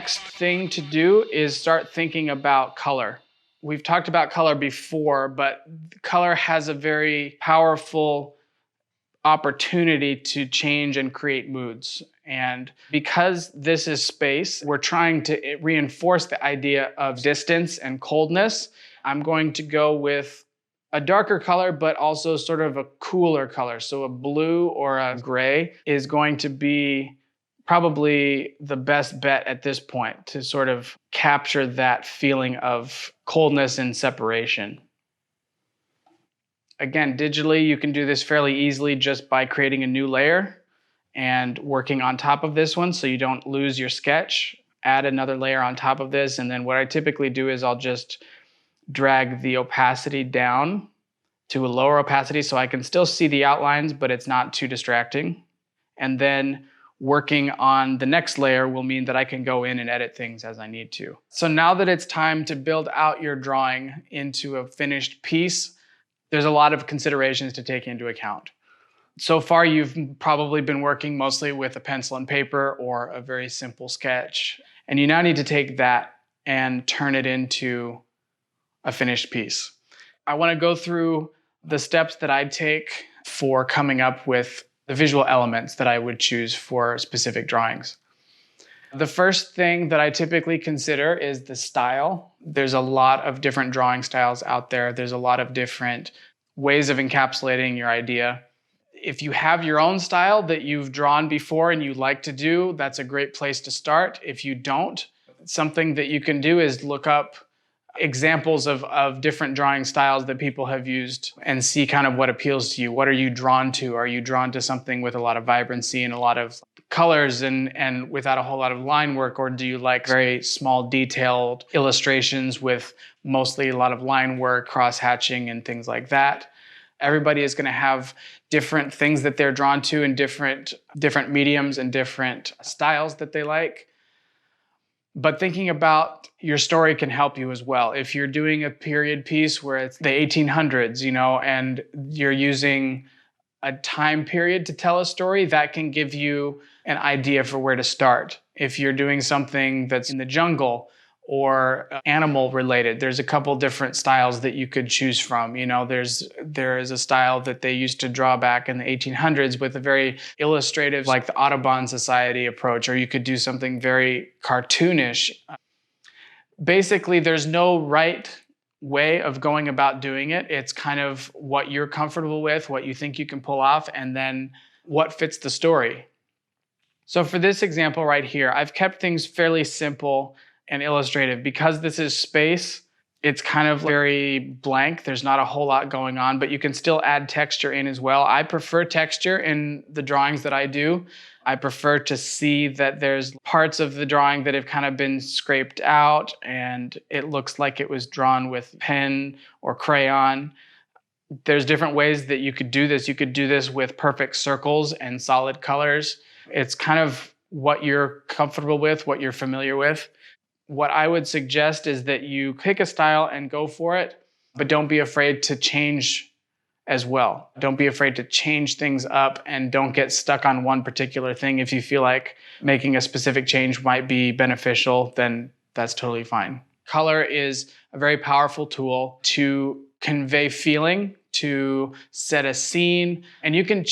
next thing to do is start thinking about color. We've talked about color before, but color has a very powerful opportunity to change and create moods. And because this is space, we're trying to reinforce the idea of distance and coldness. I'm going to go with a darker color, but also sort of a cooler color. So a blue or a gray is going to be probably the best bet at this point to sort of capture that feeling of coldness and separation. Again, digitally, you can do this fairly easily just by creating a new layer and working on top of this one so you don't lose your sketch. Add another layer on top of this, and then what I typically do is I'll just drag the opacity down to a lower opacity so I can still see the outlines, but it's not too distracting. And then working on the next layer will mean that I can go in and edit things as I need to. So now that it's time to build out your drawing into a finished piece, there's a lot of considerations to take into account. So far, you've probably been working mostly with a pencil and paper or a very simple sketch. And you now need to take that and turn it into a finished piece. I want to go through the steps that I'd take for coming up with the visual elements that I would choose for specific drawings. The first thing that I typically consider is the style. There's a lot of different drawing styles out there. There's a lot of different ways of encapsulating your idea. If you have your own style that you've drawn before and you like to do, that's a great place to start. If you don't, something that you can do is look up examples of different drawing styles that people have used and see kind of what appeals to you. What are you drawn to? Are you drawn to something with a lot of vibrancy and a lot of colors and without a whole lot of line work? Or do you like very small detailed illustrations with mostly a lot of line work, cross-hatching and things like that? Everybody is going to have different things that they're drawn to and different mediums and different styles that they like. But thinking about your story can help you as well. If you're doing a period piece where it's the 1800s, and you're using a time period to tell a story, that can give you an idea for where to start. If you're doing something that's in the jungle or animal related, there's a couple different styles that you could choose from. There is a style that they used to draw back in the 1800s with a very illustrative, like the Audubon Society approach, or you could do something very cartoonish. Basically, there's no right way of going about doing it. It's kind of what you're comfortable with, what you think you can pull off, and then what fits the story. So for this example right here, I've kept things fairly simple and illustrative. Because this is space, it's kind of very blank. There's not a whole lot going on, but you can still add texture in as well. I prefer texture in the drawings that I do. I prefer to see that there's parts of the drawing that have kind of been scraped out and it looks like it was drawn with pen or crayon. There's different ways that you could do this. You could do this with perfect circles and solid colors. It's kind of what you're comfortable with, what you're familiar with. What I would suggest is that you pick a style and go for it, but don't be afraid to change as well. Don't be afraid to change things up and don't get stuck on one particular thing. If you feel like making a specific change might be beneficial, then that's totally fine. Color is a very powerful tool to convey feeling, to set a scene, and you can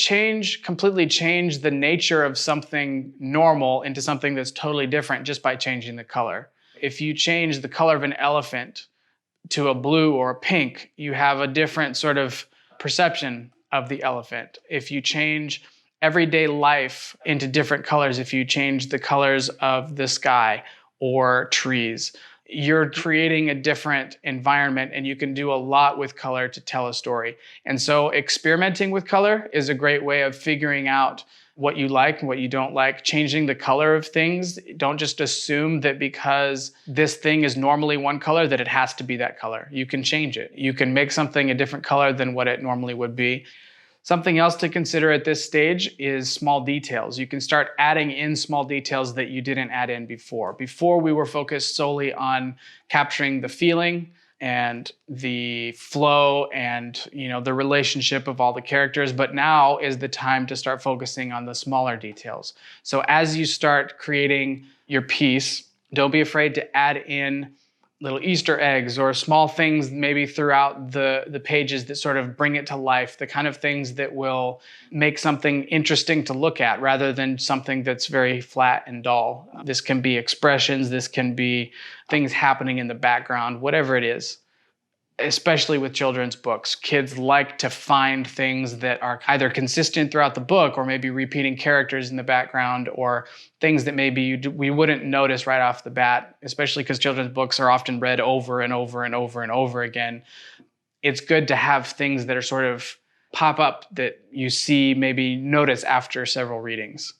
completely change the nature of something normal into something that's totally different just by changing the color. If you change the color of an elephant to a blue or a pink, you have a different sort of perception of the elephant. If you change everyday life into different colors, if you change the colors of the sky or trees, you're creating a different environment, and you can do a lot with color to tell a story. And so experimenting with color is a great way of figuring out what you like and what you don't like, changing the color of things. Don't just assume that because this thing is normally one color that it has to be that color. You can change it. You can make something a different color than what it normally would be. Something else to consider at this stage is small details. You can start adding in small details that you didn't add in before. Before, we were focused solely on capturing the feeling and the flow and the relationship of all the characters, but now is the time to start focusing on the smaller details. So as you start creating your piece, Don't be afraid to add in little Easter eggs or small things maybe throughout the pages that sort of bring it to life, the kind of things that will make something interesting to look at rather than something that's very flat and dull. This can be expressions, this can be things happening in the background, whatever it is. Especially with children's books, kids like to find things that are either consistent throughout the book or maybe repeating characters in the background or things that maybe we wouldn't notice right off the bat, especially because children's books are often read over and over and over and over again. It's good to have things that are sort of pop up that you see, maybe notice after several readings.